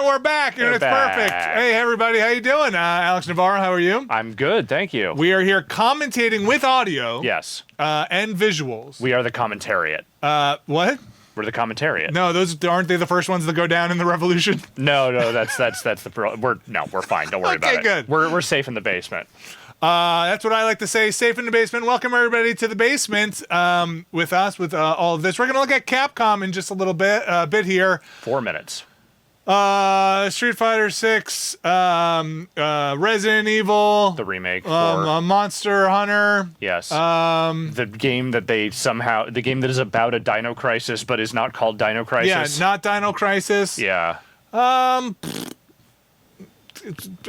we're back, and it's perfect. Hey, everybody, how you doing? Alex Navarro, how are you? I'm good, thank you. We are here commentating with audio. Yes. And visuals. We are the commentariat. What? We're the commentariat. No, those aren't they the first ones to go down in the revolution? No, that's the we're fine. Don't worry about it. Okay, good. We're safe in the basement. That's what I like to say. Safe in the basement. Welcome everybody to the basement. With us, with all of this, we're gonna look at Capcom in just a little bit here. 4 minutes. Street Fighter 6, Resident Evil, The remake. Monster Hunter. Yes. The game that the game that is about a Dino Crisis, but is not called Dino Crisis. Yeah, not Dino Crisis. Yeah.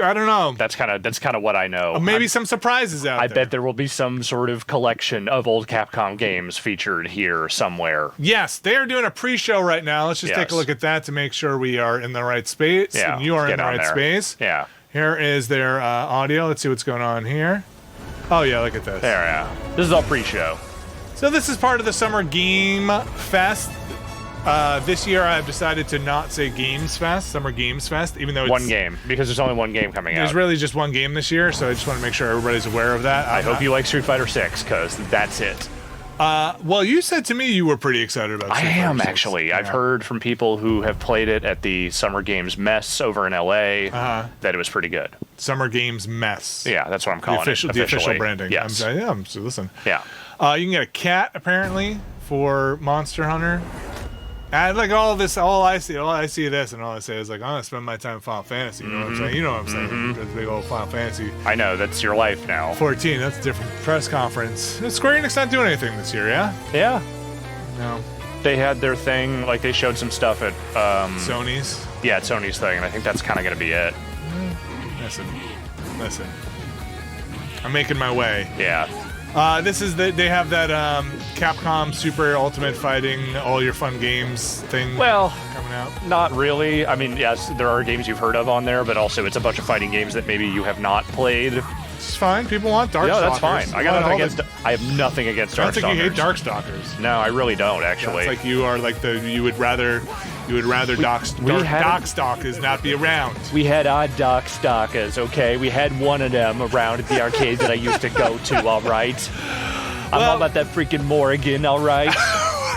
I don't know. That's kind of what I know. Maybe some surprises out there. I bet there will be some sort of collection of old Capcom games featured here somewhere. Yes, they are doing a pre-show right now. Let's just take a look at that to make sure we are in the right space. Yeah, and you are in the right space. Yeah. Here is their audio. Let's see what's going on here. Oh yeah, look at this. There, yeah. This is all pre-show. So this is part of the Summer Game Fest. This year I've decided to not say Games Fest, Summer Games Fest, even though it's... One game, because there's only one game coming out. There's really just one game this year, so I just want to make sure everybody's aware of that. I hope you like Street Fighter 6, because that's it. Well, you said to me you were pretty excited about Street Fighter 6. Actually. Yeah. I've heard from people who have played it at the Summer Games Mess over in LA that it was pretty good. Summer Games Mess. Yeah, that's what I'm calling it. The official branding. Yes. So listen. Yeah. You can get a cat, apparently, for Monster Hunter. And like all I see this, and all I say is like, I'm gonna spend my time in Final Fantasy. You know what I'm saying? You know what I'm saying? That's big old Final Fantasy. I know, that's your life now. 14, that's a different press conference. Square Enix not doing anything this year, yeah? Yeah. No. They had their thing, like they showed some stuff at Sony's. Yeah, at Sony's thing, and I think that's kind of gonna be it. Listen. I'm making my way. Yeah. They have that Capcom Super Ultimate Fighting All Your Fun Games thing coming out. Not really. I mean, yes, there are games you've heard of on there, but also it's a bunch of fighting games that maybe you have not played. It's fine. People want Darkstalkers. Yeah, that's fine. I have nothing against Darkstalkers. I don't think you hate Darkstalkers. No, I really don't, actually. It's like you are like you would rather Darkstalkers not be around. We had our Darkstalkers, okay? We had one of them around at the arcade that I used to go to, all right? I'm all about that freaking Morrigan, all right?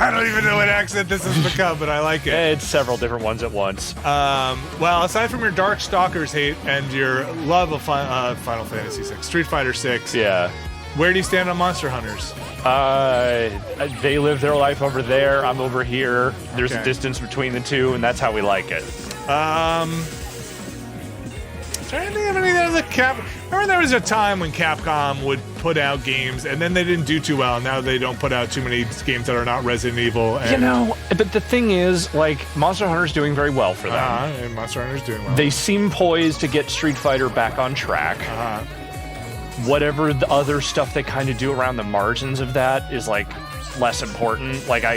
I don't even know what accent this has become, but I like it. It's several different ones at once. Well, aside from your Darkstalkers hate and your love of Final Fantasy 6, Street Fighter 6, where do you stand on Monster Hunters? They live their life over there. I'm over here. There's a distance between the two, and that's how we like it. Is there anything of any other Remember there was a time when Capcom would put out games, and then they didn't do too well. Now they don't put out too many games that are not Resident Evil. And but the thing is, like, Monster Hunter's doing very well for them. And Monster Hunter's doing well. They seem poised to get Street Fighter back on track. Whatever the other stuff they kind of do around the margins of that is, like, less important. Like, I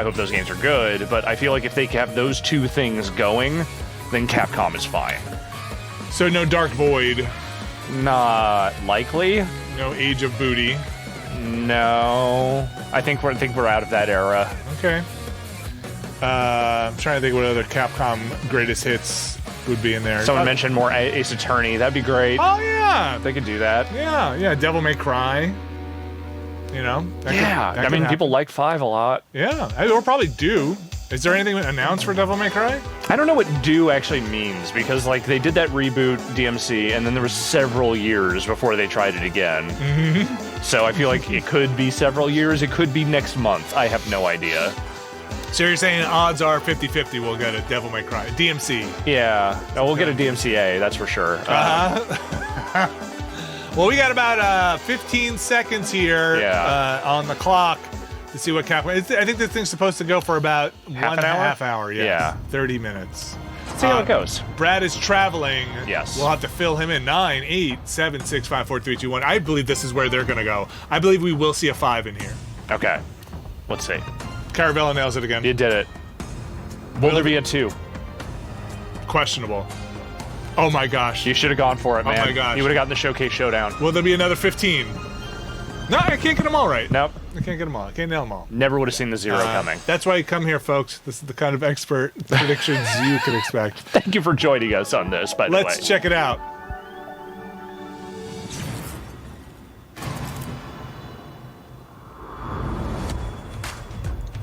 hope those games are good, but I feel like if they have those two things going, then Capcom is fine. So no Dark Void. Not likely. No Age of Booty. No. I think we're out of that era. Okay. I'm trying to think what other Capcom greatest hits would be in there. Someone mentioned more Ace Attorney. That'd be great. Oh yeah. They could do that. Yeah. Devil May Cry. I mean, people like 5 a lot. Yeah, or probably do. Is there anything announced for Devil May Cry? I don't know what do actually means, because like they did that reboot DMC, and then there was several years before they tried it again. So I feel like it could be several years. It could be next month. I have no idea. So you're saying odds are 50-50 we'll get a Devil May Cry. DMC. Yeah. No, we'll get a DMCA, that's for sure. Well, we got about 15 seconds here on the clock to see what Capcom... I think this thing's supposed to go for about half hour. Yeah. 30 minutes. Let's see how it goes. Brad is traveling. Yes. We'll have to fill him in. 9, 8, 7, 6, 5, 4, 3, 2, 1. I believe this is where they're going to go. I believe we will see a 5 in here. Okay. Let's see. Caravella nails it again. You did it. Will there be a 2? Questionable. Oh my gosh. You should have gone for it, man. Oh my gosh. You would have gotten the Showcase Showdown. Will there be another 15? No, I can't get them all right. Nope. I can't get them all. I can't nail them all. Never would have seen the zero coming. That's why you come here, folks. This is the kind of expert predictions you can expect. Thank you for joining us on this, by the way. Let's check it out.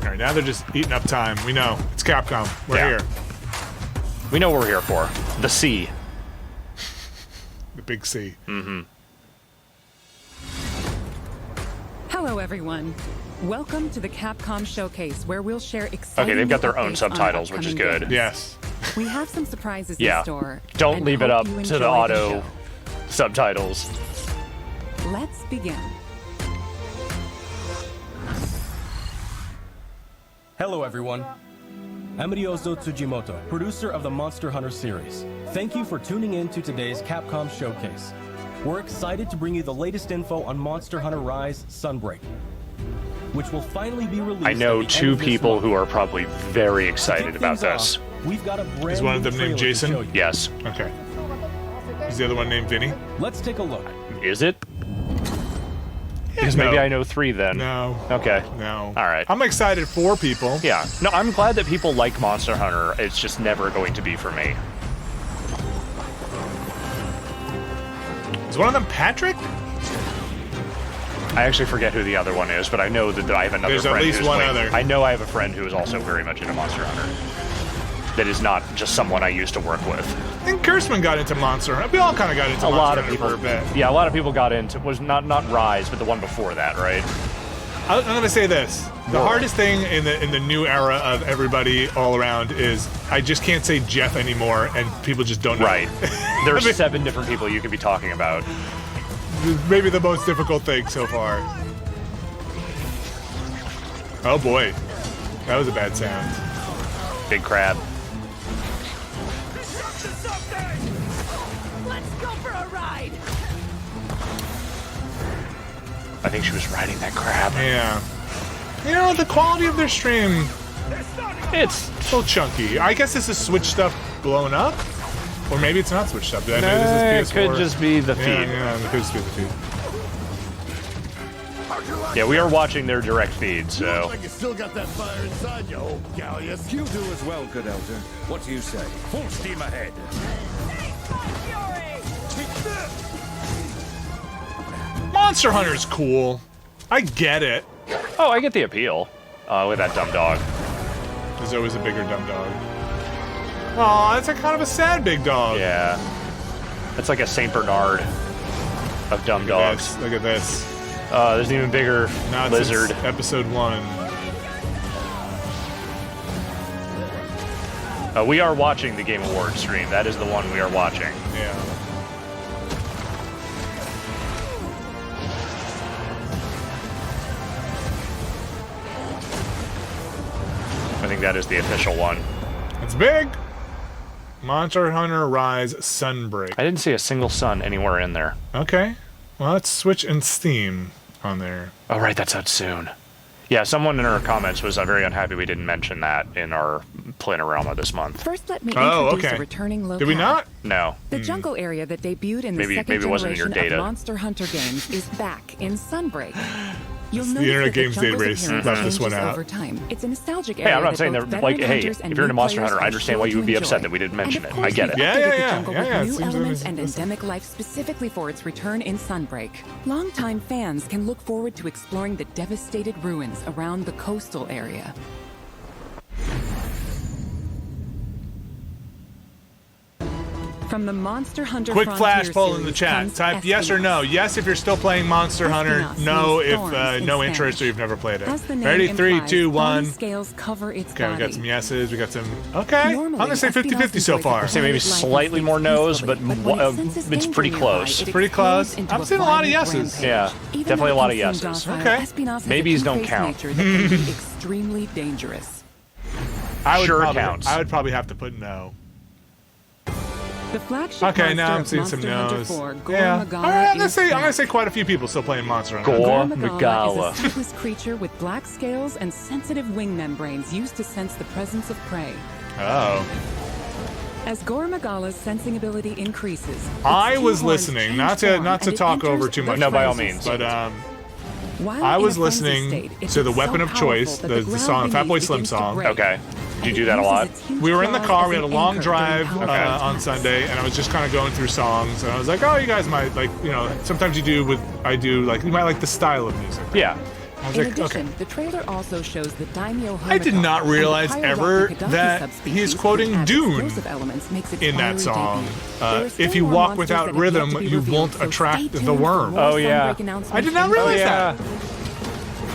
All right, now they're just eating up time. We know. It's Capcom. We're here. We know what we're here for. The C. The big C. Mm-hmm. Hello, everyone. Welcome to the Capcom Showcase, where we'll share exciting. Okay, they've got their own updates subtitles, on which is upcoming good. games. Yes. We have some surprises Yeah. in store. Don't and leave it hope up you to enjoy the auto show. subtitles. Let's begin. Hello, everyone. I'm Ryozo Tsujimoto, producer of the Monster Hunter series. Thank you for tuning in to today's Capcom Showcase. We're excited to bring you the latest info on Monster Hunter Rise Sunbreak, which will finally be released. I know at the end two of this people month. who are probably very To excited kick about things this. off, we've got a brand Is one of new them named trailer to Jason? show you. Yes. Okay. Is the other one named Vinny? Let's take a look. Is it? Because maybe No. I know three then. No. Okay. No. All right. I'm excited for people. Yeah. No, I'm glad that people like Monster Hunter. It's just never going to be for me. Is one of them Patrick? I actually forget who the other one is, but I know that I have another There's friend at least who's one like- other. I know I have a friend who is also very much into Monster Hunter. That is not just someone I used to work with. I think Kurtzman got into Monster Hunter. We all kind of got into A Monster lot of Hunter people. for a bit. Yeah, a lot of people got into was not Rise, but the one before that, right? I'm going to say this. The Whoa. hardest thing in the new era of everybody all around is I just can't say Jeff anymore, and people just don't know. Right. There's I mean- 7 different people you could be talking about. Maybe the most difficult thing so far. Oh boy. That was a bad sound. Big crab. Let's go for a ride. I think she was riding that crab. Yeah. You know, the quality of their stream, It's a little chunky. I guess this is Switch stuff blown up? Or maybe it's not Switch stuff. Did I know it this is PS4? could just be the feed. Yeah, it could just be the feed. Yeah, we are watching their direct feed, so Like you still got that fire inside you, old Gallius. You do as well, good elder. What do you say? Full steam ahead. Monster Hunter's cool. I get it. oh, I get the appeal with that dumb dog. There's always a bigger dumb dog. Aw, that's a kind of a sad big dog. Yeah, it's like a Saint Bernard of dumb dogs. Look at this. There's an even bigger Now it's lizard. episode 1. We are watching the Game Awards stream. That is the one we are watching. Yeah. I think that is the official one. It's big. Monster Hunter Rise Sunbreak. I didn't see a single sun anywhere in there. Okay. Well, let's Switch and Steam on there. Oh, right, that's out soon. Yeah, someone in our comments was very unhappy we didn't mention that in our Planorama this month. First, let me Oh, introduce okay. a returning locale. Did we not? No. The jungle area that debuted in the Maybe- second maybe it wasn't in your generation data. of Monster Hunter games is back in Sunbreak. You'll The notice Internet that the Games jungle's Database appearance left this one changes out. over time. It's a nostalgic Hey, area I'm not that saying both that, like, veteran hey, hunters and if you're into new Monster players Hunter, I are understand why sure you would to be upset enjoy. that we didn't And mention of it. course, I get they've it. Yeah, updated yeah, the yeah. jungle Yeah, with yeah, it new seems elements like and it's- endemic life specifically for its return in Sunbreak. Longtime fans can look forward to exploring the devastated ruins around the coastal area. From the Monster Hunter Quick flash Frontier poll in the series chat. comes Type yes or no. Yes if you're still playing Monster Hunter. Espinas No means if thorns in no interest Spanish. or you've never played it. As the name Ready? 3, implies, 2, thorny 1. scales cover its Okay, we body. got some yeses. We got some. Okay. I'm Normally, gonna say Espinas 50-50 so enjoys far. the Say maybe quiet life slightly and more sleeps no's, peacefully, but when it uh, senses it's danger pretty nearby, close. it Pretty close. explodes into I'm seeing a lot of violent yeses. rampage. Yeah, Even definitely a though lot of it can seem yeses. docile, Okay. Espinas has a Maybes don't two-faced count. nature that can be extremely dangerous. Sure counts. I would probably have to put no. The flagship Okay, now I'm monster seeing of some Monster Hunter no's. 4, Gore Yeah. Magala All right, I'm is gonna back. say quite a few people still playing Monster Hunter. Gore. Gore Magala. is a toothless creature with black scales and sensitive wing membranes used to sense the presence of prey. Oh. As Gore Magala's sensing ability increases, its I two was horns listening, change not form to and it talk over enters too the much. No, by all frenzy means. state. But While I in was a frenzy listening state, it to the gets Weapon so of Choice, powerful that the ground song, Fatboy beneath Slim begins to song. break. Okay. Did you do It that a uses lot? its huge We were in the claws car. as We had a an long anchor drive during powerful on attacks. Sunday, and I was just kind of going through songs, and I was like, "Oh, you guys might like, sometimes you do like you might like the style of music." Yeah. I was In like, addition, okay. the trailer also shows the Daimyo I did Hermitaur not and the realize Pyro ever Rocky Kadaki that subspecies, he is which quoting adds Dune explosive elements, makes its in that fiery song. debut. There are If still you more walk monsters without that have yet rhythm, to be you revealed, won't so attract stay the tuned for worm. more Oh, yeah. Sunbreak announcements I did not and realize yeah.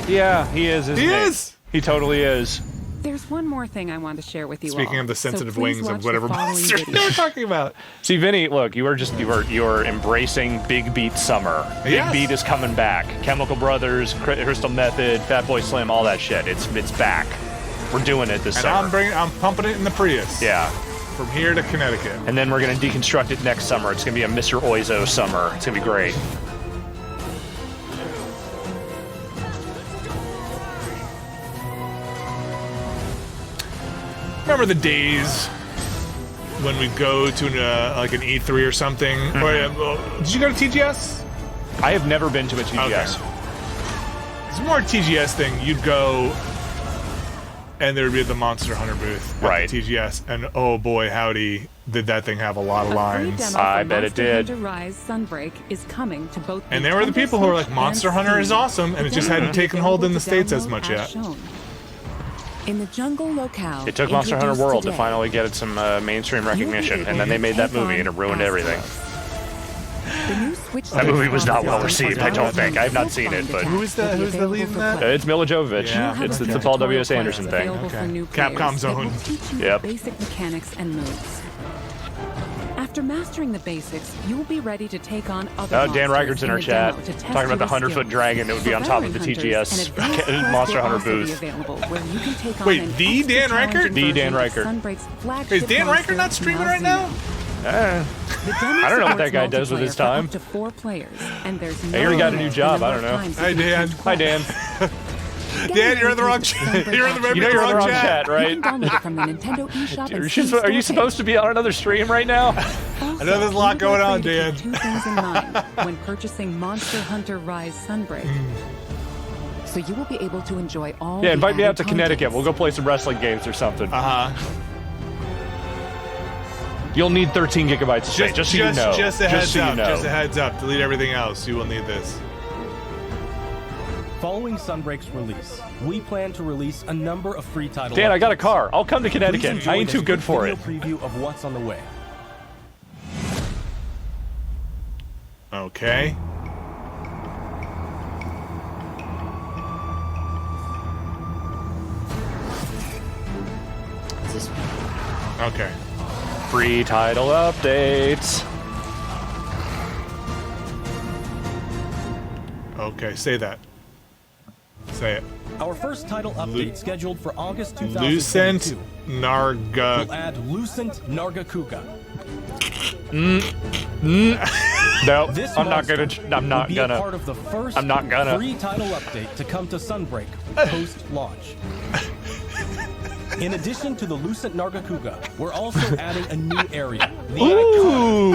Yeah, he is, isn't He he? is. He totally is. There's one more thing I want to share with you Speaking all. of the sensitive so please wings watch of the whatever following monster video. they were talking about. See, Vinny, look, you are embracing Big Beat Summer. Yes. Big Beat is coming back. Chemical Brothers, Crystal Method, Fatboy Slim, all that shit. It's back. We're doing it this And summer. I'm pumping it in the Prius. Yeah. From here to Connecticut. And then we're gonna deconstruct it next summer. It's gonna be a Mr. Oizo summer. It's gonna be great. Remember the days when we'd go to like an E3 or something? Or, did you go to TGS? I have never been to a TGS. It's more a TGS thing. You'd go, and there would be the Monster Hunter booth at Right. the TGS, and oh boy, howdy, did that thing have a lot of A free lines. demo I for bet it Monster did. Hunter Rise Sunbreak is coming to both And there were the Nintendo people who were Switch like, Monster and Hunter is Steam. awesome, and it just The hadn't demo taken is hold in the available States to as much download yet. shown. In the jungle locale, It took Monster Hunter introduced World to today, finally get some mainstream recognition, able and then they to made that take movie, on and it ruined everything. The new Switch That movie was not Lite well offers received, I don't think. I have not seen it, but- Who's the lead in that? It's Mila Jovovich. Yeah, It's okay. the Paul W.S. Anderson thing. Okay. Capcom's own. Yep. Basic mechanics and moves. After mastering the basics, you will be ready to take on other Dan monsters Reichert's in our the chat, demo to test talking about the your 100-foot skills. dragon that would be For on top of the veteran hunters, TGS an advanced quest Monster will Hunter also be booth. available, where you can take on Wait, an the extra Dan Reichert? challenging The Dan version of Reichert. Sunbreak's flagship Is Dan monster, Reichert not streaming right now? The demo I don't know what that guy supports does with his multiplayer for time. up to 4 players, and there's He already got a new limit to the job, I number don't of know. times Hi, you can Dan. change Hi, Dan. Dan, you're in the wrong chat. You're in the You know you're in the wrong chat, right? You can download it from the Nintendo eShop and Are Steam you store supposed to be on another stream right now? Also, I know there's a lot you would going on, like for you to Dan. keep 2 things in mind when purchasing Monster Hunter Rise Sunbreak. So you will be able to enjoy all Yeah, the invite me added out to Connecticut. contents. We'll go play some wrestling games or something. You'll need 13 gigabytes of space, just so you know. Just a heads so you up. know. Just a heads up. Delete everything else. You will need this. Following Sunbreak's release, we plan to release a number of free titles. Dan, I got a car. I'll come to Please Connecticut. enjoy I ain't this too good for video it. preview of what's on the way. Okay. Okay. Free title updates. Okay, say that. Say it. Our first title update scheduled for August 2022 Lucent will Narga. add Lucent Nargacuga. No, This I'm not monster gonna. I'm will not be a part gonna. of the first I'm not gonna. free title update to come to Sunbreak post-launch. In addition to the Lucent Nargacuga, we're also adding a new area. The Ooh,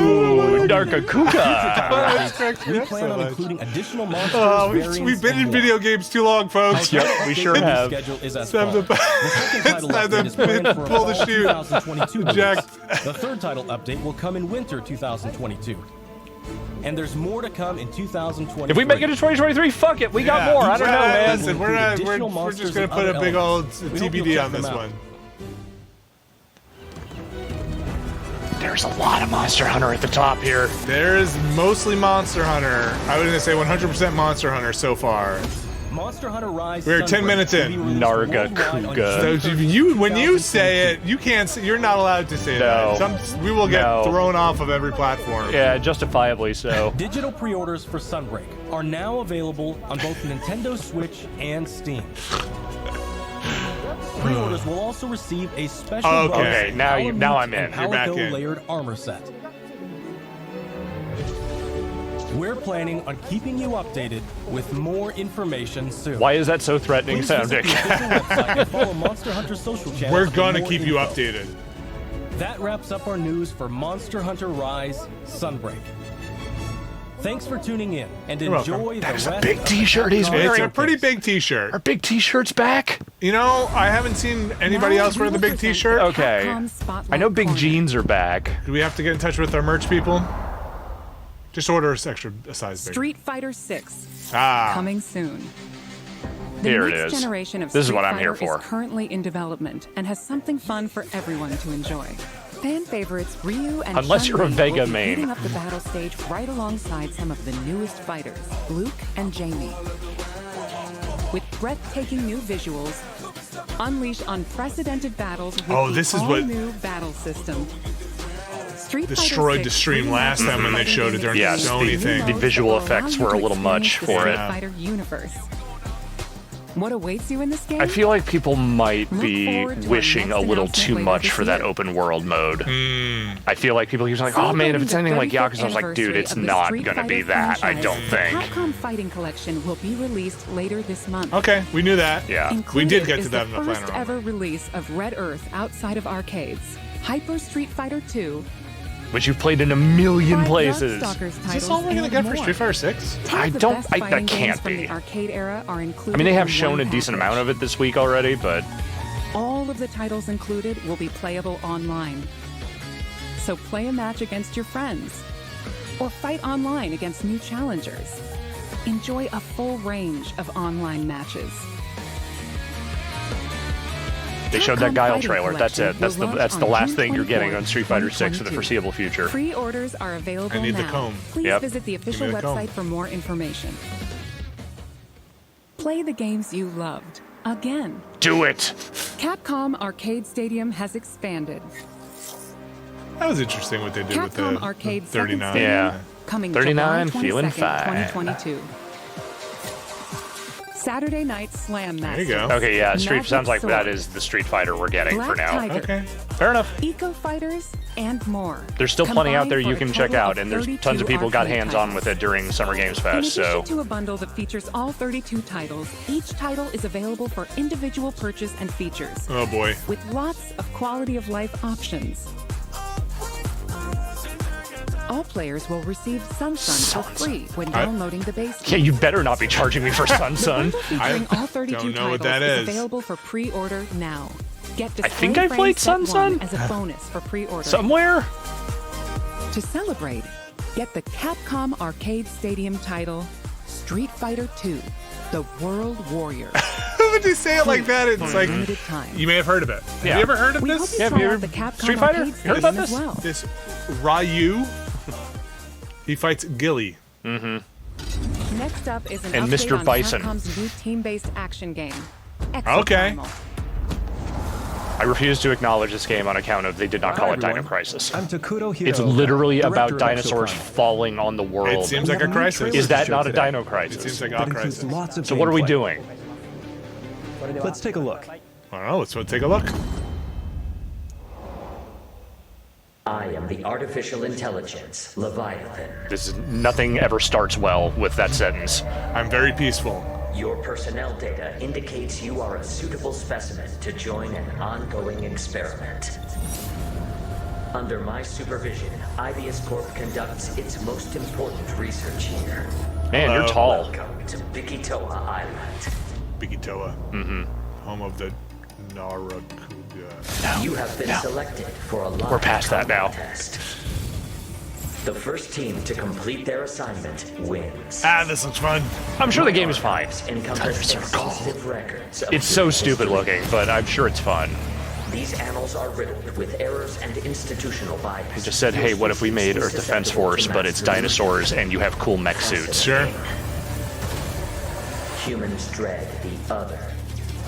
iconic Darkakuka. We plan on including additional monsters, Oh, variants, we've been and in more. video games too long, folks. Yep, we sure The have. schedule is as It's time to- follows. The second title It's time to update is planned for a pull the fall chute. 2022 release. Eject. The third title update will come in winter 2022. And there's more to come in 2023. If we make it to 2023, fuck it. We got Yeah. more. I don't know, man. Listen, we're just gonna put a big old TBD on this one. There's a lot of Monster Hunter at the top here. There's mostly Monster Hunter. I was gonna say 100% Monster Hunter so far. Monster Hunter Rise. We're 10 Sunbreak minutes will in. be released Nargacuga. worldwide on So June when you 30th, say it, you can't. You're not allowed to say No. that. We will get No. thrown off of every platform. Yeah, justifiably so. Digital pre-orders for Sunbreak are now available on both Nintendo Switch and Steam. Pre-orders will also receive a special Okay, bonus now Power I'm Meat in. and You're back Power Go in. layered armor set. We're planning on keeping you updated with more information soon. Why is that so threatening Please visit sounding? the official website and follow Monster Hunter social channels We're for gonna more keep you info. updated. That wraps up our news for Monster Hunter Rise Sunbreak. Thanks for tuning in and You're welcome. enjoy the That is a rest big of the t-shirt he's Capcom wearing. It's a Showcase. pretty big T-shirt. Are big T-shirts back? You know, I haven't seen anybody Now else wear we the will big present T-shirt. Okay. Capcom Spotlight I know big Corner. jeans are back. Do we have to get in touch with our merch people? Just order us extra a size bigger. Street Fighter 6 Ah, coming soon. The Here it next is. generation of This is Street what I'm here Fighter for. is currently in development and has something fun for everyone to enjoy. Fan favorites Ryu and Unless you're a Chun-Li Vega will be main. heating up the battle stage right alongside some of the newest fighters, Luke and Jamie. With breathtaking new visuals, unleash unprecedented battles with Oh, the this is what- all-new battle system. Street Fighter destroyed 6 the stream reimagined last time when they fighting showed it during Yes, the gameplay Sony with the- new thing. the modes visual that will allow effects you were a to little much experience the for Street it. Fighter universe. What awaits you in this game? I feel like people might Look be forward to our wishing next a little announcement too later much this for that year. open world mode. Hmm. I feel like people keep saying, "Oh man, if it's anything like Yakuza," I was like, "Dude, it's not gonna be that." I don't The think. Capcom Fighting Collection will be released later this month. Okay, we knew that. Yeah. We Included did get is to that in the the first planner. ever release of Red Earth outside of arcades. Hyper Street Fighter 2. Which you've played in a million 5 places. Darkstalkers Is titles this all we're gonna and get for more. Street Fighter 6? Two I of the don't- best that fighting games can't from be. the arcade era are included I mean, they have in shown a one decent package. amount of it this week already, but All of the titles included will be playable online. So play a match against your friends, or fight online against new challengers. Enjoy a full range of online matches. they showed that Capcom Guile Fighting trailer. That's Collection it. That's will the launch that's the on last June thing you're getting on 24th, Street Fighter 6 for the 2022. foreseeable future. Pre-orders are available I need the now. comb. Please Yep. visit the official Give me the comb. website for more information. Play the games you loved again. Do it. Capcom Arcade Stadium has expanded. That was interesting what they did with Capcom the Arcade 39. Second Yeah. Stadium, coming 39, July feeling 22nd, fine. 2022. Saturday Night Slam There Master. you go. Okay, yeah, Street Magic sounds like that Sword, is the Street Fighter we're getting Black for now. Tiger, Okay. Fair enough. Eco Fighters, and more. There's still plenty out there Combined you for a can check total out, of and there's 32 tons of people got arcade hands-on with titles. it during Summer Games In Fest, addition so to a bundle that features all 32 titles, each title is available for individual purchase and features, Oh boy. with lots of quality of life options. All players will receive Sun for free when downloading the base yeah, game. you better not be charging me for Sun Sun. Featuring all 32 don't know what titles that is. available for pre-order now. Get I think I Display played Frame Set Sun 1 as a bonus for pre-order. Somewhere? To celebrate, get the Capcom Arcade Stadium title Street Fighter 2: The World Warrior. When you say it like that, it's For like limited time. you may have heard of it. Yeah. Have you ever heard of We hope this? you Yeah, try have you out the ever- Capcom Street Fighter? Arcade You heard about Stadium as this? well. This Ryu. He fights Gilly. Next up is an And update Mr. on Bison. Capcom's new team-based action game. Okay. Exoprimal. I refuse to acknowledge this game on account of they did not call Hi, it Dino everyone. Crisis. I'm Takuro Hiro, It's literally director about of dinosaurs Exoprimal. falling on the world. It seems We like have a a new crisis. trailer Is that show not a today. Dino It Crisis? seems like that a includes crisis. lots of So what are we gameplay. doing? Let's take a look. I don't know. Let's go take a look. I am the artificial intelligence, Leviathan. This is, nothing ever starts well with that sentence. I'm very peaceful. Your personnel data indicates you are a suitable specimen to join an ongoing experiment. Under my supervision, Ibius Corp conducts its most important research here. Man, you're tall. Welcome to Bikitoa Island. Bikitoa. Mm-hmm. Home of the Narakuga. You have been selected for a live We're past that now. combat test. The first team to complete their assignment wins. Ah, this looks fun. I'm sure the game is fine. Encompass Dinosaur Call. exhaustive records of It's so human stupid history. looking, but I'm sure it's fun. These annals are riddled with errors and institutional bias. They just said, hey, what if we made Earth Defense Force, but it's dinosaurs and you have cool mech suits? Sure. Humans dread the other.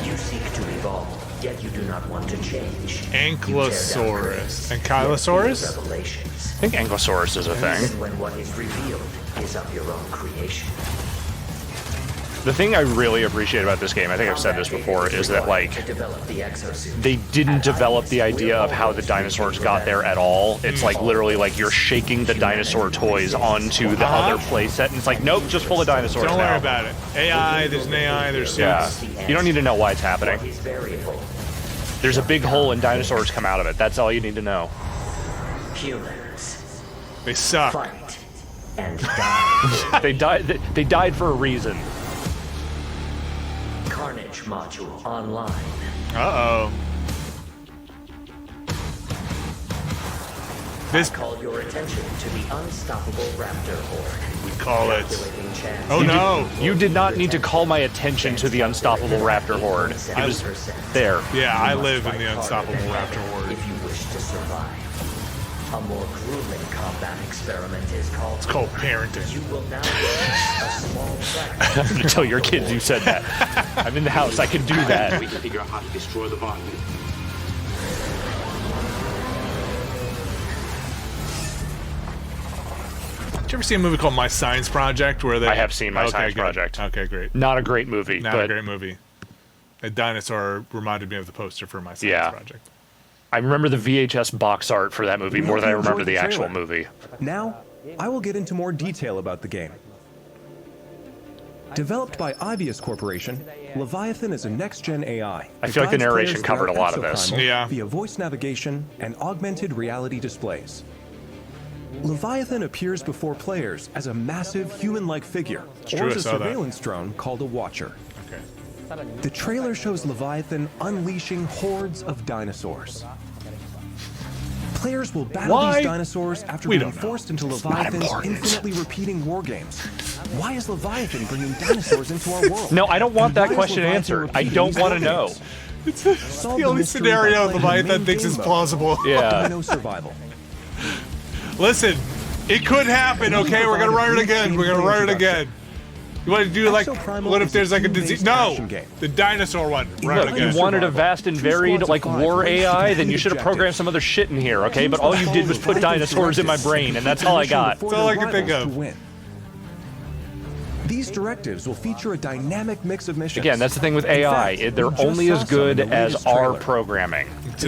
You seek to evolve, yet you do not want to change. Ankylosaurus. Ankylosaurus. Ankylosaurus? Revelations. I think Ankylosaurus is a thing. Even when what is revealed is of your own creation. The thing I really appreciate about this game, I think I've said this before, is that, like, To develop the exosuit. they didn't develop the idea of how the dinosaurs got there at all. It's like literally like you're shaking the dinosaur toys onto the other playset, and it's like, nope, just full of dinosaurs Don't now. worry about it. AI, there's an AI, there's suits. Yeah, you don't need to know why it's happening. What is variable. There's a big hole and dinosaurs come out of it. That's all you need to know. Humans. They suck. Fight. and died. They died for a reason. Carnage module online. Uh-oh. This call your attention to the unstoppable raptor horde. We call it. Calculating chance. Oh no! You did not need to call my attention to the unstoppable raptor horde. It was there. Yeah, I live in the unstoppable raptor horde. If you wish to survive. A more grueling combat experiment is called. It's called parenting. You will now witness a small fragment. I'm gonna tell your kids you said that. I'm in the house. I can do that. We can figure out how to destroy the Leviathan. Did you ever see a movie called My Science Project? Where they? I have seen My Science good. Project. Okay, great. Not a great movie. Not but a great movie. A dinosaur reminded me of the poster for My Science Project. I remember the VHS box art for that movie more than I remember the actual movie. Now, I will get into more detail about the game. Developed by Ibius Corporation, Leviathan is a next-gen AI. I feel like the narration covered a lot of this. Yeah. Via voice navigation and augmented reality displays. Leviathan appears before players as a massive human-like figure, or as a surveillance drone called a Watcher. Okay. The trailer shows Leviathan unleashing hordes of dinosaurs. Players will battle these dinosaurs after being forced into Leviathan's infinitely repeating war games. Why is Leviathan bringing dinosaurs into our world? No, I don't want that question answered. I don't want to know. It's the only scenario Leviathan thinks is plausible. Yeah. Dino survival. Listen, it could happen, okay? We're gonna run it again. We're gonna run it again. You want to do like, what if there's like a disease? No! The dinosaur one. Run it again. You wanted a vast and varied, like, war AI? Then you should have programmed some other shit in here, okay? But all you did was put dinosaurs in my brain, and that's all I got. That's all I can think of. These directives will feature a dynamic mix of missions. Again, that's the thing with AI. They're only as good as our programming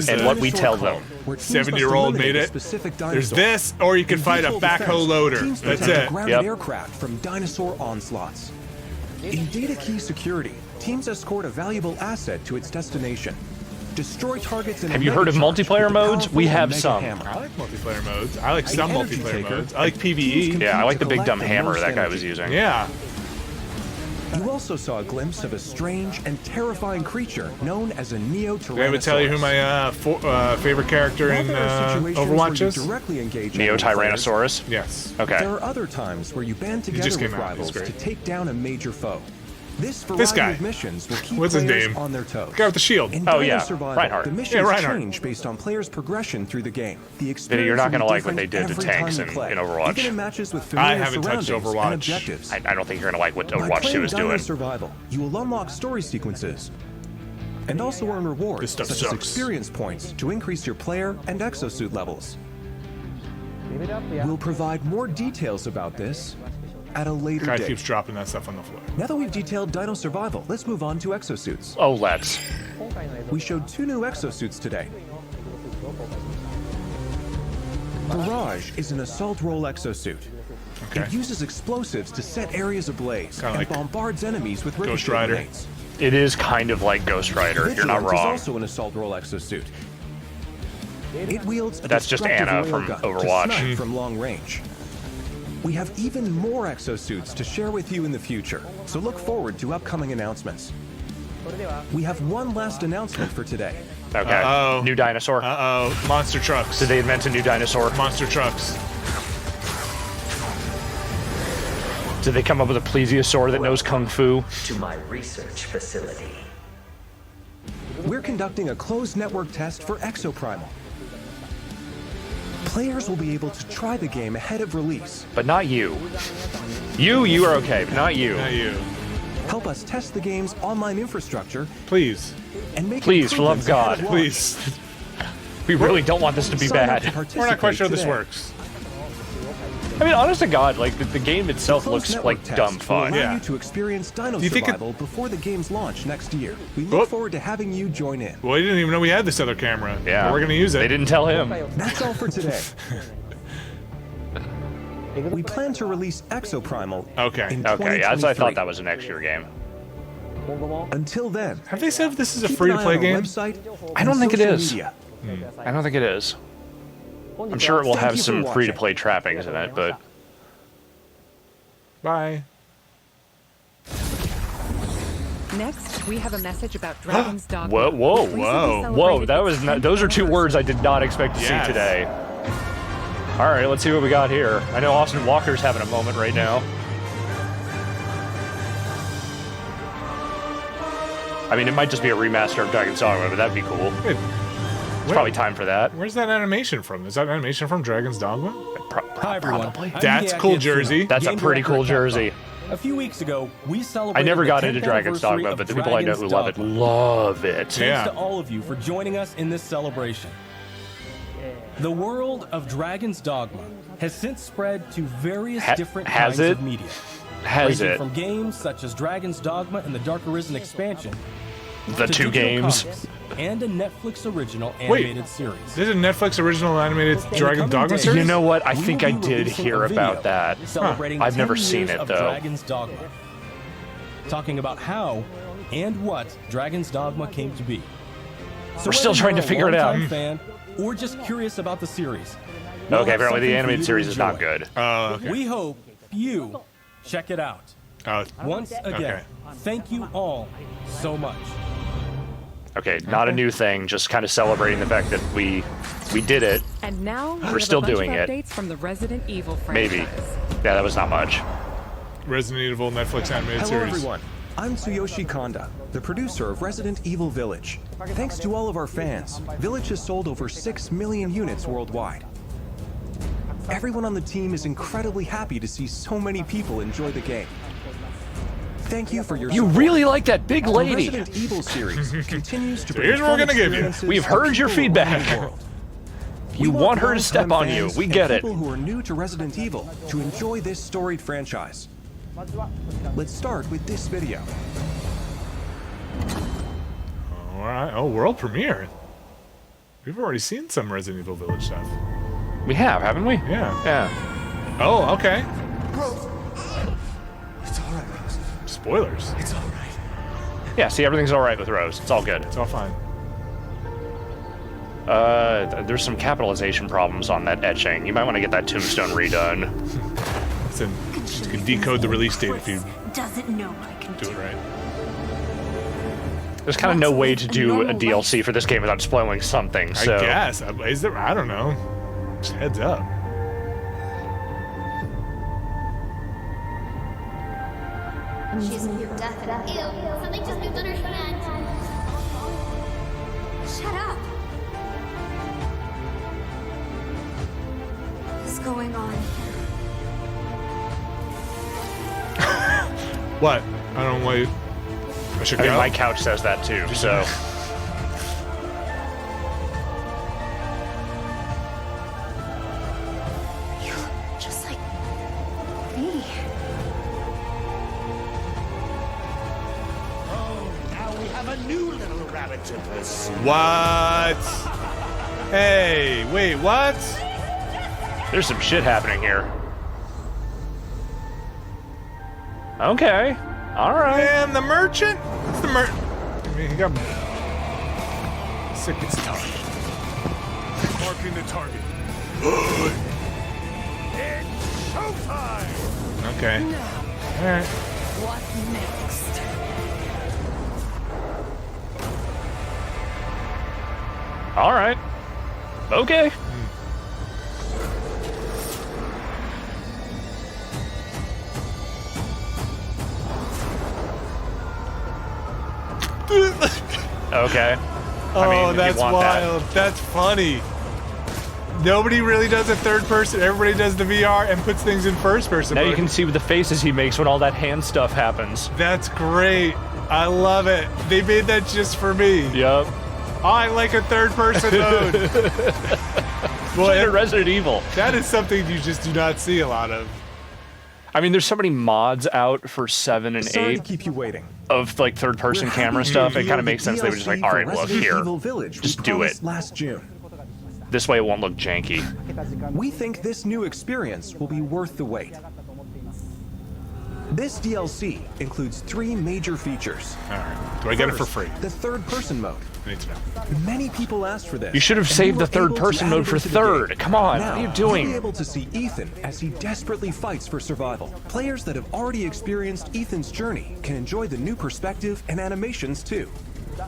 and what we tell them. 70-year-old made it. There's this, or you can fight a backhoe loader. That's it. Aircraft from dinosaur onslaughts. In data key security, teams escort a valuable asset to its destination. Destroy targets in Have you heard of multiplayer modes? We have some. I like multiplayer modes. I like some multiplayer modes. I like PvE. Yeah, I like the big dumb hammer that guy was using. Yeah. You also saw a glimpse of a strange and terrifying creature known as a Neo-Tyrannosaurus. Did I ever tell you who my favorite character in Overwatch is? Neo-Tyrannosaurus? Yes. Okay. There are other times where you band together with rivals to take down a major foe. This guy. of missions will keep What's his players name? on their toes. The guy with the shield. In Oh, Dino yeah. Survival, Reinhardt. The missions Yeah, Reinhardt. change based on players' progression through the game. The experience Vinny, you're not going to like what they did to tanks in Overwatch. Even in matches with I familiar haven't touched surroundings Overwatch. and objectives. I don't think you're going to like what By Overwatch 2 playing is Dino doing. Survival, you will unlock story sequences and also earn rewards This stuff such as sucks. experience points to increase your player and exosuit levels. We'll provide more details about this at a later Guy date. keeps dropping that stuff on the floor. Now that we've detailed Dino Survival, let's move on to exosuits. Oh, let's. We showed 2 new exosuits today. Barrage is an assault role exosuit. Okay. It uses explosives to set areas ablaze Kinda and like bombards enemies with Ghost ricochet Rider. grenades. It is kind of like Ghost Rider. You're not Vigilant is wrong. also an assault role exosuit. It wields a That's just destructive Anna oil from gun Overwatch. to snipe from long range. We have even more exosuits to share with you in the future, so look forward to upcoming announcements. We have one last announcement for today. Okay. Uh-oh. New dinosaur. Uh-oh. Monster trucks. Did they invent a new dinosaur? Monster trucks. Did they come up with a plesiosaur that knows kung fu? To my research facility. We're conducting a closed network test for Exoprimal. Players will be able to try the game ahead of release. But not you. You are okay, but not you. Not you. Help us test the game's online infrastructure Please. and make Please, for love of improvements God. ahead of launch. Please. We really don't want this to be Sign up to bad. We're not quite participate sure this today. works. I mean, honest to God, like, the game itself Closed looks network like test dumb will fun. allow Yeah. you to experience Dino you think Survival before the game's launch next year. We look Oh. forward to having you join in. Well, we didn't even know we had this other camera. Yeah. But we're going to use it. They didn't tell him. That's all for today. We plan to release Exoprimal Okay. in Okay, yeah, so I 2023. thought that was a next year game. Until then, Have they said this is a keep an free-to-play eye on our game? website I don't and think it social is. media. I don't think it is. I'm sure it will Thank have you for some watching. free-to-play trappings in it, but Bye. Next, we have a message about Dragon's Dogma. Whoa, whoa, which recently whoa, celebrated that its was not, 10th those are two anniversary. words I did not expect to Yes. see today. All right, let's see what we got here. I know Austin Walker's having a moment right now. I mean, it might just be a remaster of Dragon's Dogma, but that'd be cool. Wait, It's probably time for that. where's that animation from? Is that animation from Dragon's Dogma? Hi everyone. Probably. I'm That's Hideaki cool Itsuno, jersey. That's a game pretty director cool at Capcom. jersey. A few weeks ago, we I celebrated never got the into 10th Dragon's anniversary Dogma, of but the people I know who Dragon's love it Dogma. love it. Thanks Yeah. to all of you for joining us in this celebration. The world of Dragon's Dogma has since spread to various different has kinds it? of media. Has ranging it? from games such as Dragon's Dogma and the Dark Arisen expansion, The to two digital games. comics and a Netflix original Wait. animated series. This is a Netflix original animated In the Dragon's coming Dogma days, series? You know what? I we think will I be did releasing hear a video about that. Celebrating I've never 10 seen years it, of though. Dragon's Dogma. Talking about how and what Dragon's Dogma came to be. So We're still whether trying you're to a figure it out. longtime fan or just curious about the series. we'll Okay, have apparently the something for animated you to series is not enjoy. good. Oh, okay. We hope you check it out. Oh, Once again, Okay. thank you all so much. Okay, not a new thing, just kind of celebrating the fact that we did it. And now We're still doing it. Updates from the Resident Evil franchise. Maybe. Yeah, that was not much. Resident Evil Netflix animated Hello series. everyone, I'm Tsuyoshi Kanda, the producer of Resident Evil Village. Thanks to all of our fans, Village has sold over 6 million units worldwide. Everyone on the team is incredibly happy to see so many people enjoy the game. Thank you for your You support. really like that big The lady. Resident Evil series continues to So here's what we're bring gonna give you. experiences We've to heard your people around feedback. the world. You We want her to step longtime on you. fans We and get it. people who are new to Resident Evil to enjoy this storied franchise. Let's start with this video. All right. Oh, world premiere. We've already seen some Resident Evil Village stuff. We have, haven't we? Yeah. Yeah. Oh, okay. Rose. It's all right, Rose. Spoilers. It's all right. Yeah, see, everything's all right with Rose. It's all good. It's all fine. There's some capitalization problems on that etching. You might want to get that tombstone redone. Listen, you can decode the release date if you doesn't know I can do it right. There's kind of no way to do a DLC for this game without spoiling something, so... I guess. Is there? I don't know. Just heads up. She's near death and ew, something just moved on her hand. Shut up. What's going on? What? I don't know why. I should I mean, go. my couch says that too, so... Just like me. Oh, now we have a new little rabbit to pursue. What? Hey, wait, what? There's some shit happening here. Okay. Alright. Man, the merchant? It's the merchant. I mean, he got sick as target. Marking the target. It's showtime! Okay. All right. What next? Alright. Okay. Okay. Oh, mean, if you that's want that. wild. That's funny. Nobody really does a third person. Everybody does the VR and puts things in first person. Now you mode. can see the faces he makes when all that hand stuff happens. That's great. I love it. They made that just for me. Yup. I like a third person mode. Well, Boy, Resident Evil. that is something you just do not see a lot of. I mean, there's so many mods out for 7 and Sorry 8 to keep you waiting. of like third-person We're camera happy to stuff. It reveal kind of the makes sense. They were just like, DLC all for right, look Resident here. Evil Village we Just do it. promised last June. This way it won't look janky. We think this new experience will be worth the wait. This DLC includes 3 major features. All right. Do I get it for free? The third-person mode. I need to know. Many people asked for this. You should have and saved we the were able to third-person add mode it for into the third. game. Come on, Now, what are you you'll doing? be able to see Ethan as he desperately fights for survival. Players that have already experienced Ethan's journey can enjoy the new perspective and animations too.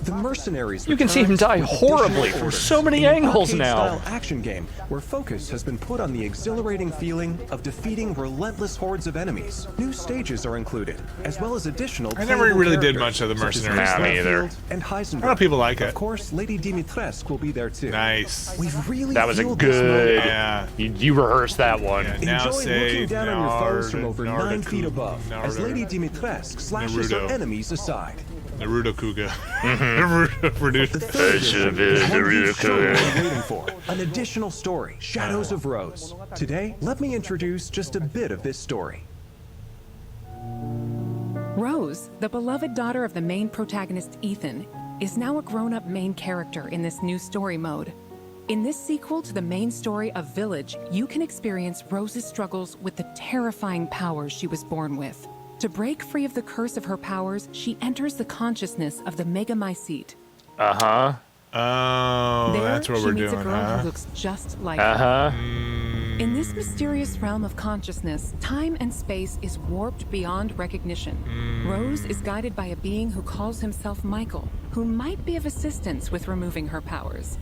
The Mercenaries. You can see him die returns with horribly additional from orders so many in an angles now. arcade-style action game where focus has been put on the exhilarating feeling of defeating relentless hordes of enemies. New stages are included, as well as additional. I never playable really did characters, much of the such as Mercenaries. Nah, me either. Battlefield and Heisenberg. A lot of people like it. Of course, Lady Dimitrescu will be there too. Nice. We've really That was a fueled this mode good. up. Yeah. You rehearsed that one. Yeah. Now Enjoy say looking down on your foes from over 9 feet Naruto- above as Lady Dimitrescu slashes Naruto. her enemies aside. Naruto Kuga. Naruto produced. The third vision is one you sure been waiting for. An additional story, Shadows of Rose. Today, let me introduce just a bit of this story. Rose, the beloved daughter of the main protagonist Ethan, is now a grown-up main character in this new story mode. In this sequel to the main story of Village, you can experience Rose's struggles with the terrifying powers she was born with. To break free of the curse of her powers, she enters the consciousness of the Megamycete. Uh-huh. Oh, There, that's what she we're meets doing, a girl huh? who looks just like her. Uh-huh. In this mysterious realm of consciousness, time and space is warped beyond recognition. Rose is guided by a being who calls himself Michael, who might be of assistance with removing her powers.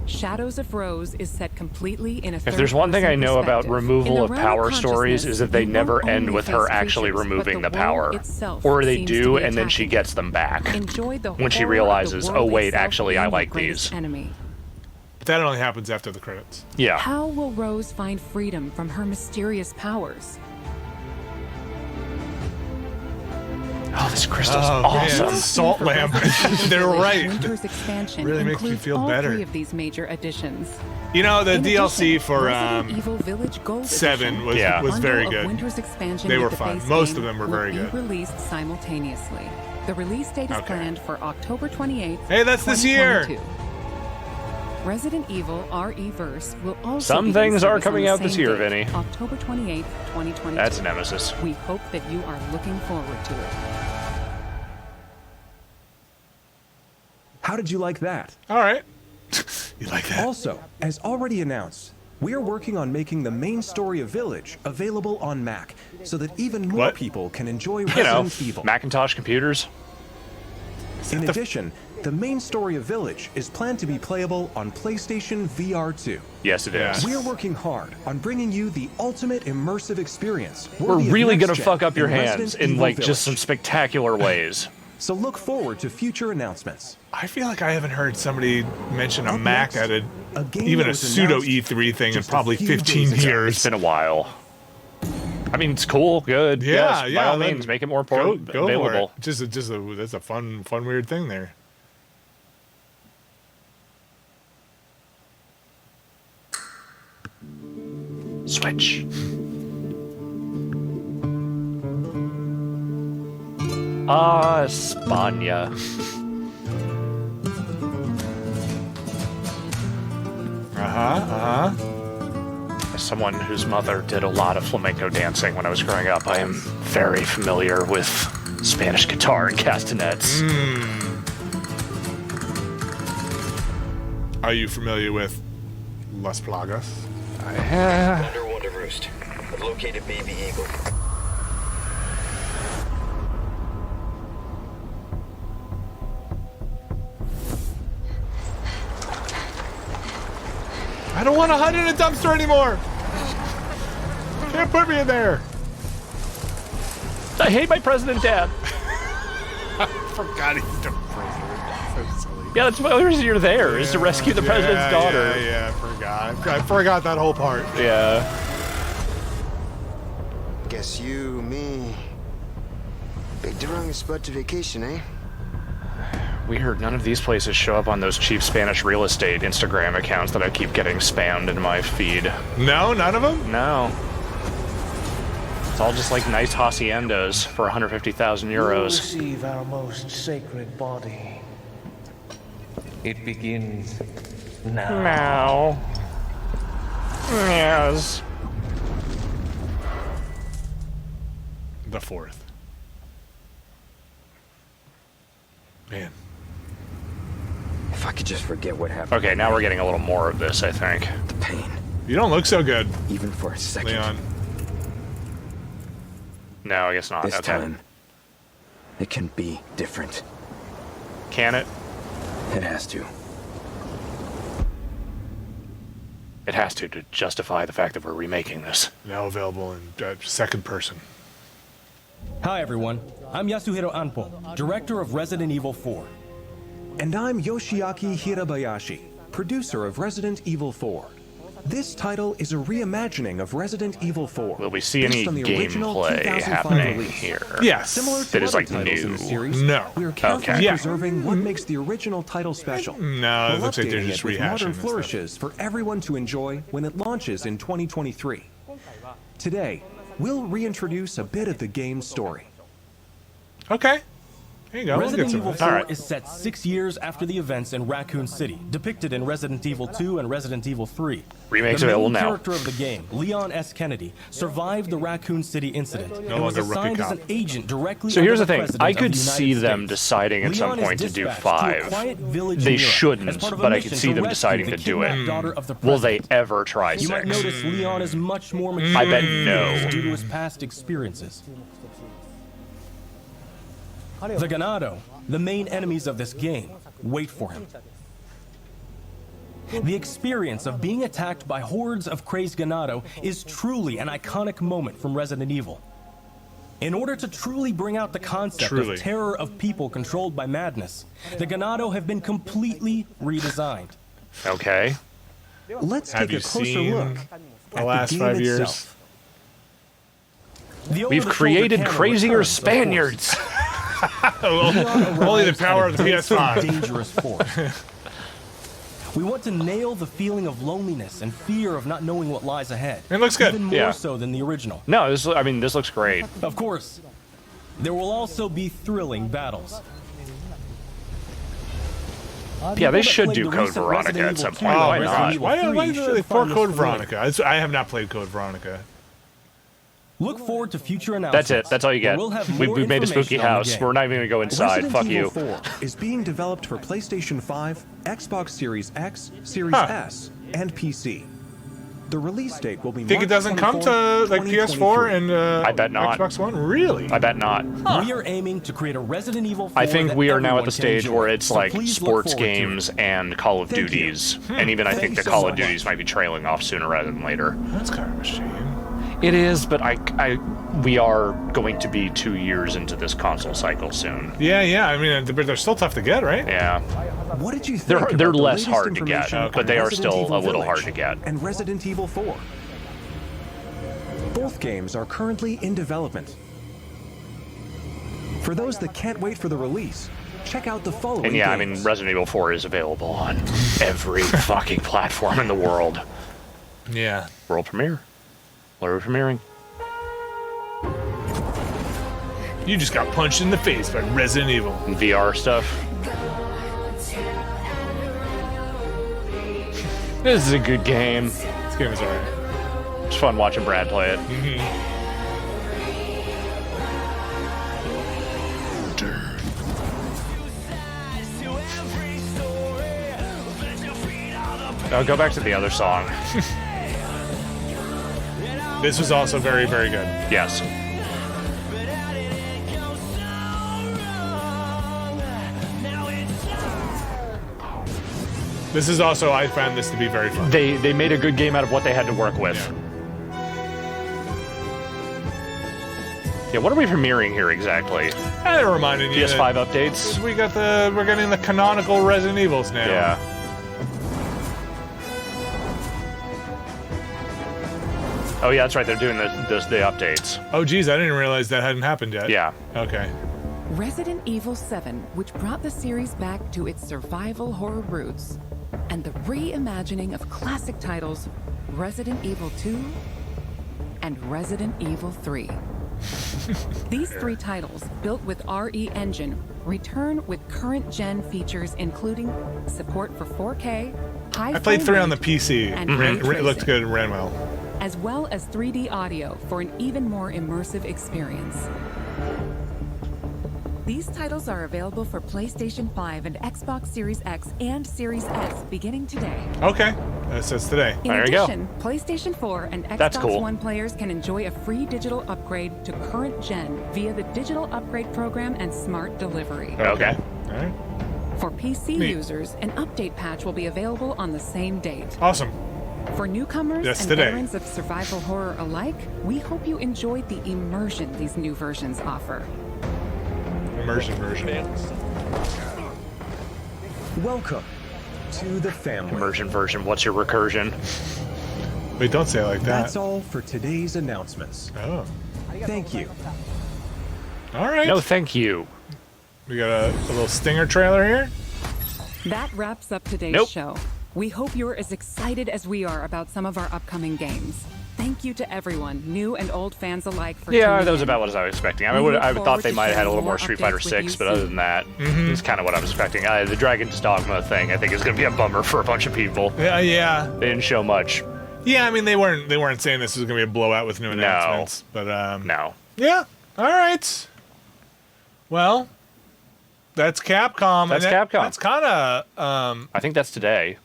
Shadows of Rose is set completely in a If there's one thing I know about removal of power stories is that they never end with her actually removing the power. Or they do, and then she gets them back. When she realizes, oh wait, actually I like these. But that only happens after the credits. Yeah. How will Rose find freedom from her mysterious powers? Oh, this crystal's awesome. Man, salt lamp. They're right. Winter's expansion Really makes me includes feel all better. 3 of these major additions. You know, the In DLC addition, for Resident Evil Village Gold 7 Edition, was Yeah. was very bundle of good. Winter's expansion They with were the fun. base Most game of them were will very be good. released simultaneously. The release date is Okay. planned for October 28th. Hey, that's this year. 2022. Resident Evil RE-verse will also Some begin things are service on coming the out this same year, date, Vinny. October 28th, 2022. That's Nemesis. We hope that you are looking forward to it. How did you like that? All right. You like that? Also, as already announced, we are working on making the main story of Village available on Mac, so that even more What? people can enjoy You know, Resident Evil. Macintosh computers. In addition, the main story of Village is planned to be playable on PlayStation VR 2. Yes, it is. We are working hard on bringing you the ultimate immersive experience. We're worthy of really next gonna gen fuck up your in hands Resident in Evil like just some Village. spectacular ways. So look forward to future announcements. I feel like I haven't heard somebody mention a Up Mac next, at a game even that a was pseudo announced E3 thing in just a probably few 15 days ago. years. It's been a while. I mean, it's cool, good. Yeah, yes, yeah. By all then means, make it more go available. For it. That's a fun weird thing there. Switch. España. As someone whose mother did a lot of flamenco dancing when I was growing up, I am very familiar with Spanish guitar and castanets. Are you familiar with Las Plagas? Thunder Wonder Roost. I've located Baby Eagle. I don't want to hide in a dumpster anymore. Can't put me in there. I hate my president dad. I forgot he's the president. So silly. Yeah, that's the only reason you're there, is to rescue the president's daughter. Yeah, I forgot that whole part. Yeah. Guess you, me, picked the wrong spot to vacation, eh? Weird, none of these places show up on those cheap Spanish real estate Instagram accounts that I keep getting spammed in my feed. No, none of them? No. It's all just like nice haciendas for 150,000 euros. Receive our most sacred body. It begins now. Now. Yes. the 4th. Man. If I could just forget what happened. Okay, now we're getting a little more of this, I think. The pain. You don't look so good, even for a second. Leon. No, I guess not. This okay. time, it can be different. Can it? It has to. It has to justify the fact that we're remaking this. Now available in second person. Hi everyone, I'm Yasuhiro Anpo, director of Resident Evil 4. And I'm Yoshiaki Hirabayashi, producer of Resident Evil 4. This title is a reimagining of Resident Evil 4. Will we see any gameplay happening here? Yes. Similar to that is other like titles new. in the series, No. we are carefully Okay. preserving what makes the original title special. No, it While looks like they're updating just it with rehashing modern this stuff. flourishes for everyone to enjoy when it launches in 2023. Today, we'll reintroduce a bit of the game's story. Okay. There you go. Resident We'll Evil get 4 some of is set 6 years after the events in Raccoon City, depicted in Resident Evil 2 and Resident Evil 3. Remakes the available main now. character of the game, Leon S. Kennedy, survived the Raccoon City incident and was longer rookie assigned as cop. an agent directly So here's the under thing. President I of could the see United them States. deciding at some Leon is point to do dispatched 5. a quiet village They in Europe as shouldn't, part of a but I mission could see to them rescue deciding the to do kidnapped it. daughter of the Will they president. ever try You might 6? notice Leon is much more mature I bet than no. he is due to his past experiences. The Ganado, the main enemies of this game, wait for him. The experience of being attacked by hordes of crazed Ganado is truly an iconic moment from Resident Evil. In order to truly bring out the concept of terror of people controlled by madness, the Ganado have been completely redesigned. Okay. Let's Have take a you closer seen look the at last the game 5 years? itself. The We've over-the-shoulder created camera crazier returns, of course. Spaniards. Only the power of the It's a PS5. dangerous force. We want to nail the feeling of loneliness and fear of not knowing what lies ahead. It looks good. Even more Yeah. so than the original. No, this looks great. Of course, there will also be thrilling battles. Yeah, they People that should played do the Code recent Veronica Resident at Evil some 2 point. and Why Resident not? Evil Why 3 do should they for find this Code familiar. Veronica? I have not played Code Veronica. Look forward to future announcements. That's it. That's all you where get. We'll have We've more made a spooky information on the house. game. We're not even going to go inside. Resident Fuck Evil you. 4 is being developed for PlayStation 5, Xbox Series X, Series Huh. S, and PC. The release date will be Think March it doesn't come 24th, to like PS4 and I bet not. Xbox One? Really? I bet not. We are aiming to create a Resident Evil 4 I think that we are now at everyone the can stage enjoy. where it's So like please look sports forward to it. games and Call of Thank you. Duties. And even I think Thank the you Call so of Duties much. might be trailing off sooner rather than later. That's kind of a shame. It is, but we are going to be 2 years into this console cycle soon. Yeah. I mean, they're still tough to get, right? Yeah. What did you think They're about the less latest hard to get, information but on they are Resident still Evil a little Village hard to get. and Resident Evil 4? Both games are currently in development. For those that can't wait for the release, check out the following And yeah, I games. mean, Resident Evil 4 is available on every fucking platform in the world. Yeah. World premiere. Where are we premiering? You just got punched in the face by Resident Evil. And VR stuff. This is a good game. This game is alright. It's fun watching Brad play it. I'll go back to the other song. This was also very, very good. Yes. This is also, I found this to be very fun. They made a good game out of what they had to work with. Yeah, what are we premiering here exactly? I reminded you PS5 that updates? we're getting the canonical Resident Evils now. Yeah. Oh yeah, that's right. They're doing the updates. Oh geez, I didn't realize that hadn't happened yet. Yeah. Okay. Resident Evil 7, which brought the series back to its survival horror roots, and the reimagining of classic titles Resident Evil 2 and Resident Evil 3. These three titles, built with RE Engine, return with current-gen features including support for 4K, high I played frame 3 on the rate, PC. and It ray looked tracing. good and ran well. as well as 3D audio for an even more immersive experience. These titles are available for PlayStation 5 and Xbox Series X and Series S beginning today. Okay, that says today. In addition, PlayStation 4 and Xbox One players can enjoy a free digital upgrade to current gen via the Digital Upgrade Program and Smart Delivery. Okay. All right. For PC users, an update patch will be available on the same date. Awesome. For newcomers and veterans of survival horror alike, we hope you enjoyed the immersion these new versions offer. Immersion version. Welcome to the family. Immersion version. What's your recursion? Wait, don't say it like that. That's all for today's announcements. Oh. Thank you. All right. No, thank you. We got a little stinger trailer here. That wraps up today's show. We hope you're as excited as we are about some of our upcoming games. Thank you to everyone, new and old fans alike, for tuning that was in. about what I was expecting. I mean, I thought they might have had a little more Street Fighter 6, but other than that, it's kind of what I was expecting. The Dragon's Dogma thing, I think, is going to be a bummer for a bunch of people. Yeah. They didn't show much. Yeah, I mean, they weren't saying this was going to be a blowout with new announcements, but no. Yeah. All right. Well, that's Capcom. That's Capcom. That's kind of. I think that's today.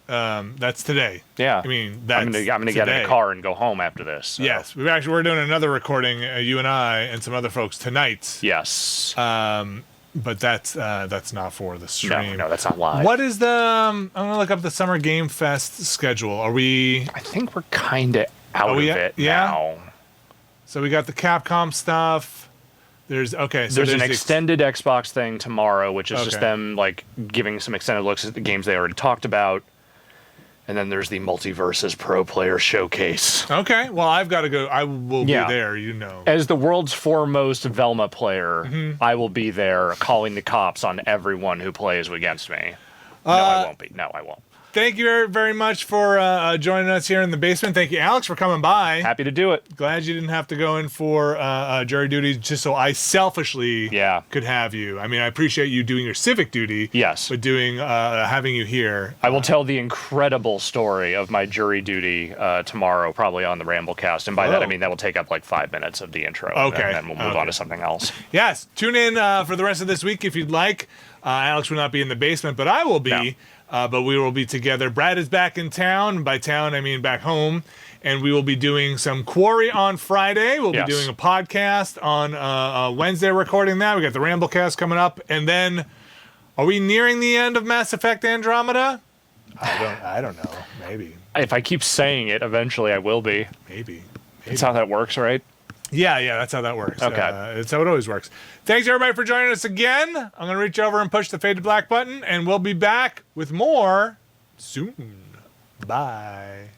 That's today. Yeah. I mean, that's I'm gonna get in a car and go home after this. So. Yes, we're doing another recording, you and I and some other folks tonight. Yes. But that's not for the stream. No, that's not live. What is the? I'm gonna look up the Summer Game Fest schedule. Are we? I think we're kind of out of it now. So we got the Capcom stuff. There's an extended Xbox thing tomorrow, which is just them like giving some extended looks at the games they already talked about. And then there's the Multiverses Pro Player Showcase. Okay, well, I've got to go. I will be there, you know. As the world's foremost Velma player, I will be there calling the cops on everyone who plays against me. No, I won't be. No, I won't. Thank you very, very much for joining us here in the basement. Thank you, Alex, for coming by. Happy to do it. Glad you didn't have to go in for jury duty just so I selfishly could have you. I mean, I appreciate you doing your civic duty. Yes. But doing having you here. I will tell the incredible story of my jury duty tomorrow, probably on the Ramblecast. And by that, I mean that will take up like 5 minutes of the intro. Okay. And then we'll move on to something else. Yes. Tune in for the rest of this week if you'd like. Alex will not be in the basement, but I will be. No. But we will be together. Brad is back in town. By town, I mean back home. And we will be doing some Quarry on Friday. We'll be doing a podcast on Wednesday, recording that. We got the Ramblecast coming up. And then, are we nearing the end of Mass Effect Andromeda? I don't know. Maybe. If I keep saying it, eventually I will be. Maybe. That's how that works, right? Yeah, that's how that works. Okay. That's how it always works. Thanks, everybody, for joining us again. I'm going to reach over and push the faded black button, and we'll be back with more soon. Bye.